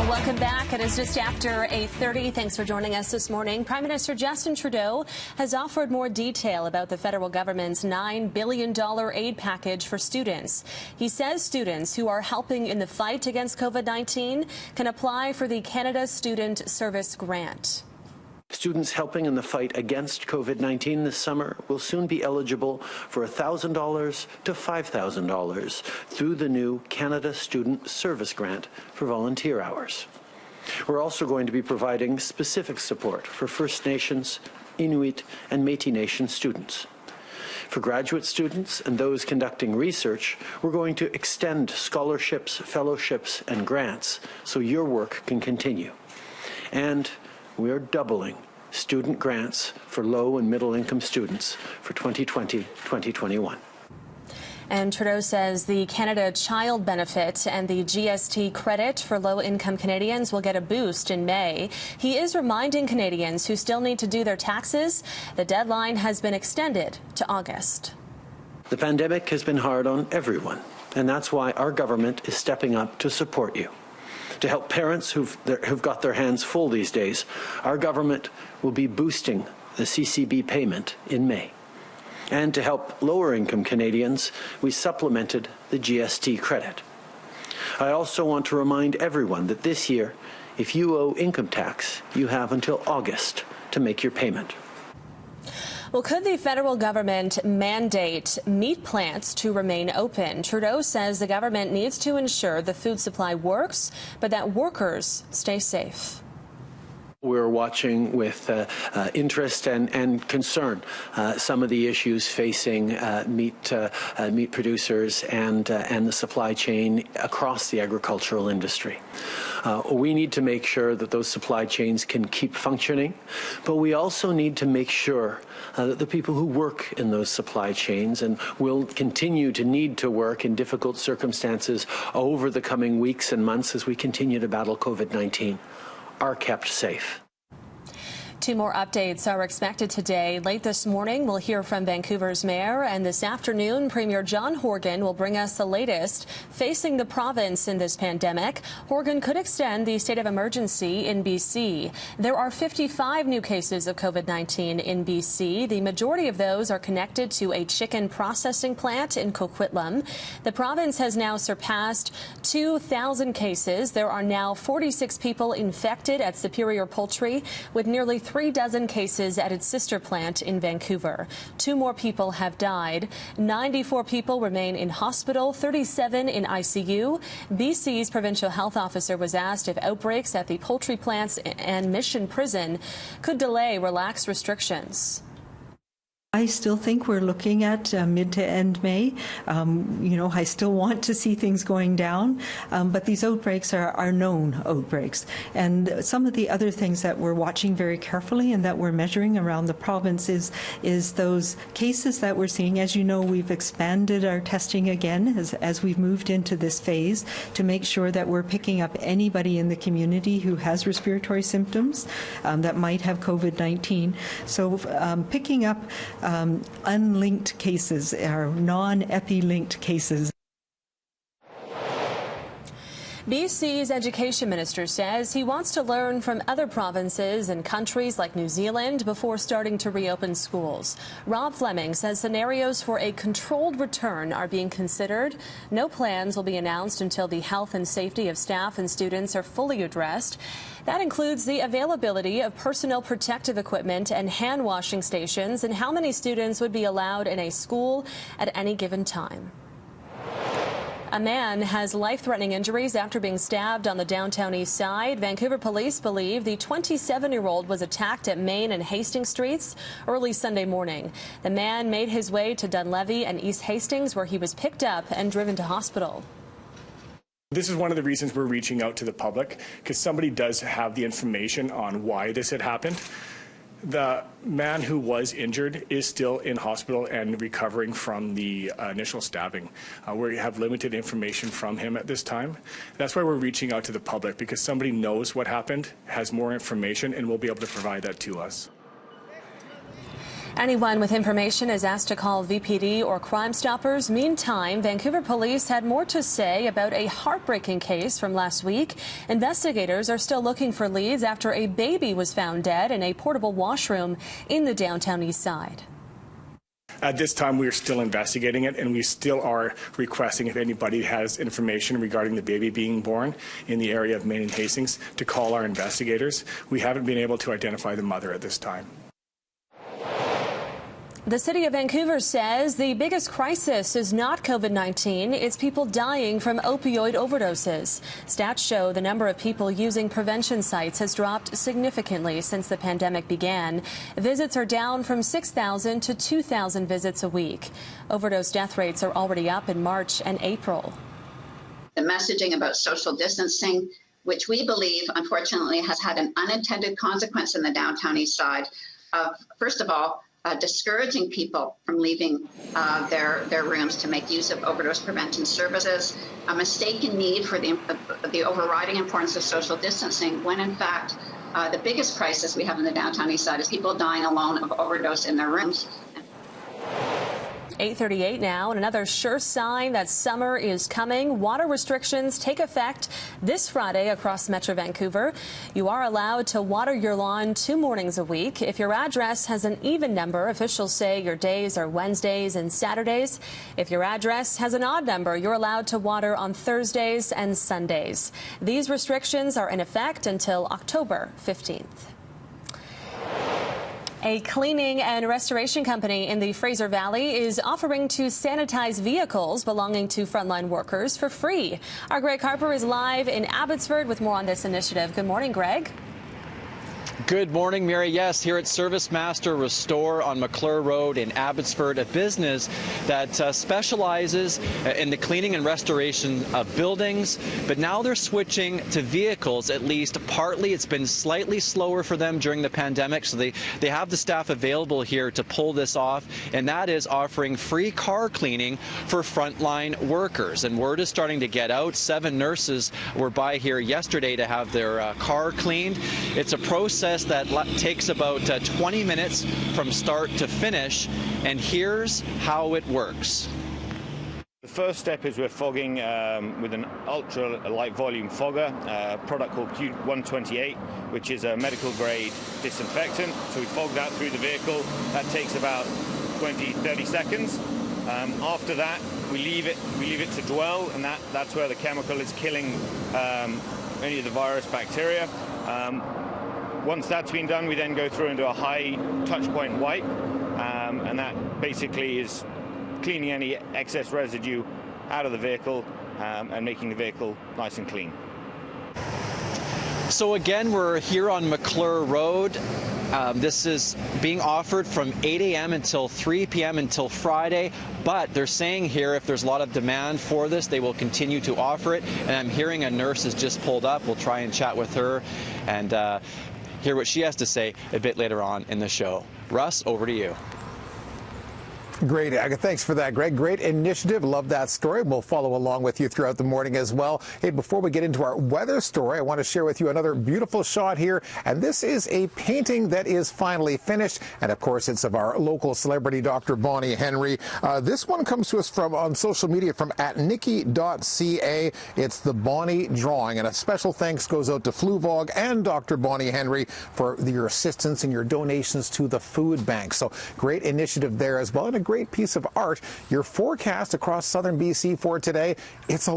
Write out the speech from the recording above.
Welcome back. It is just after 8:30. Thanks for joining us this morning. Prime Minister Justin Trudeau has offered more detail about the federal government's $9 billion aid package for students. He says students who are helping in the fight against COVID-19 can apply for the Canada Student Service Grant. Students helping in the fight against COVID-19 this summer will soon be eligible for $1,000 to $5,000 through the new Canada Student Service Grant for volunteer hours. We're also going to be providing specific support for First Nations, Inuit, and Métis Nation students. For graduate students and those conducting research, we're going to extend scholarships, fellowships, and grants so your work can continue. And we are doubling student grants for low and middle income students for 2020-2021. And Trudeau says the Canada Child Benefit and the GST credit for low-income Canadians will get a boost in May. He is reminding Canadians who still need to do their taxes the deadline has been extended to August. The pandemic has been hard on everyone, and that's why our government is stepping up to support you. To help parents who've got their hands full these days, our government will be boosting the CCB payment in May. And to help lower-income Canadians, we supplemented the GST credit. I also want to remind everyone that this year, if you owe income tax, you have until August to make your payment. Well, could the federal government mandate meat plants to remain open? Trudeau says the government needs to ensure the food supply works, but that workers stay safe. We're watching with interest and concern some of the issues facing meat producers and the supply chain across the agricultural industry. We need to make sure that those supply chains can keep functioning, but we also need to make sure that the people who work in those supply chains and will continue to need to work in difficult circumstances over the coming weeks and months as we continue to battle COVID-19 are kept safe. Two more updates are expected today. Late this morning, we'll hear from Vancouver's mayor, and this afternoon, Premier John Horgan will bring us the latest facing the province in this pandemic. Horgan could extend the state of emergency in BC. There are 55 new cases of COVID-19 in BC. The majority of those are connected to a chicken processing plant in Coquitlam. The province has now surpassed 2,000 cases. There are now 46 people infected at Superior Poultry, with nearly 3 dozen cases at its sister plant in Vancouver. 2 more people have died. 94 people remain in hospital, 37 in ICU. BC's provincial health officer was asked if outbreaks at the poultry plants and Mission Prison could delay relaxed restrictions. I still think we're looking at mid to end May. I still want to see things going down, but these outbreaks are known outbreaks. And some of the other things that we're watching very carefully and that we're measuring around the province is those cases that we're seeing. As you know, we've expanded our testing again as we've moved into this phase to make sure that we're picking up anybody in the community who has respiratory symptoms that might have COVID-19. So picking up unlinked cases or non-epi-linked cases. BC's education minister says he wants to learn from other provinces and countries like New Zealand before starting to reopen schools. Rob Fleming says scenarios for a controlled return are being considered. No plans will be announced until the health and safety of staff and students are fully addressed. That includes the availability of personal protective equipment and hand washing stations and how many students would be allowed in a school at any given time. A man has life-threatening injuries after being stabbed on the downtown east side. Vancouver police believe the 27-year-old was attacked at Main and Hastings Streets early Sunday morning. The man made his way to Dunlevy and East Hastings, where he was picked up and driven to hospital. This is one of the reasons we're reaching out to the public, because somebody does have the information on why this had happened. The man who was injured is still in hospital and recovering from the initial stabbing. We have limited information from him at this time. That's why we're reaching out to the public, because somebody knows what happened, has more information, and will be able to provide that to us. Anyone with information is asked to call VPD or Crime Stoppers. Meantime, Vancouver police had more to say about a heartbreaking case from last week. Investigators are still looking for leads after a baby was found dead in a portable washroom in the downtown east side. At this time, we are still investigating it, and we still are requesting if anybody has information regarding the baby being born in the area of Main and Hastings to call our investigators. We haven't been able to identify the mother at this time. The city of Vancouver says the biggest crisis is not COVID-19, it's people dying from opioid overdoses. Stats show the number of people using prevention sites has dropped significantly since the pandemic began. Visits are down from 6,000 to 2,000 visits a week. Overdose death rates are already up in March and April. The messaging about social distancing, which we believe, unfortunately, has had an unintended consequence in the downtown east side of, first of all, discouraging people from leaving their rooms to make use of overdose prevention services, a mistaken need for the overriding importance of social distancing, when in fact the biggest crisis we have in the downtown east side is people dying alone of overdose in their rooms. 8:38 now, and another sure sign that summer is coming. Water restrictions take effect this Friday across Metro Vancouver. You are allowed to water your lawn 2 mornings a week. If your address has an even number, officials say your days are Wednesdays and Saturdays. If your address has an odd number, you're allowed to water on Thursdays and Sundays. These restrictions are in effect until October 15th. A cleaning and restoration company in the Fraser Valley is offering to sanitize vehicles belonging to frontline workers for free. Our Greg Harper is live in Abbotsford with more on this initiative. Good morning, Greg. Good morning, Mary. Yes, here at Service Master Restore on McClure Road in Abbotsford, a business that specializes in the cleaning and restoration of buildings, but now they're switching to vehicles, at least partly. It's been slightly slower for them during the pandemic, so they have the staff available here to pull this off, and that is offering free car cleaning for frontline workers. And word is starting to get out. 7 nurses were by here yesterday to have their car cleaned. It's a process that takes about 20 minutes from start to finish, and here's how it works. The first step is we're fogging with an ultra light volume fogger, a product called Q128, which is a medical grade disinfectant. So we fog that through the vehicle. That takes about 20-30 seconds. After that, we leave it to dwell, and that's where the chemical is killing any of the virus bacteria. Once that's been done, we then go through into a high touch point wipe, and that basically is cleaning any excess residue out of the vehicle and making the vehicle nice and clean. So again, we're here on McClure Road. This is being offered from 8 a.m. until 3 p.m. until Friday, but they're saying here if there's a lot of demand for this, they will continue to offer it. And I'm hearing a nurse has just pulled up. We'll try and chat with her and hear what she has to say a bit later on in the show. Russ, over to you. Great. Thanks for that, Greg. Great initiative. Love that story. We'll follow along with you throughout the morning as well. Hey, before we get into our weather story, I want to share with you another beautiful shot here. And this is a painting that is finally finished. And of course, it's of our local celebrity, Dr. Bonnie Henry. This one comes to us from on social media from @nikki.ca. It's the Bonnie drawing. And a special thanks goes out to Fluvog and Dr. Bonnie Henry for your assistance and your donations to the food bank. So great initiative there as well. And a great piece of art. Your forecast across southern BC for today, it's a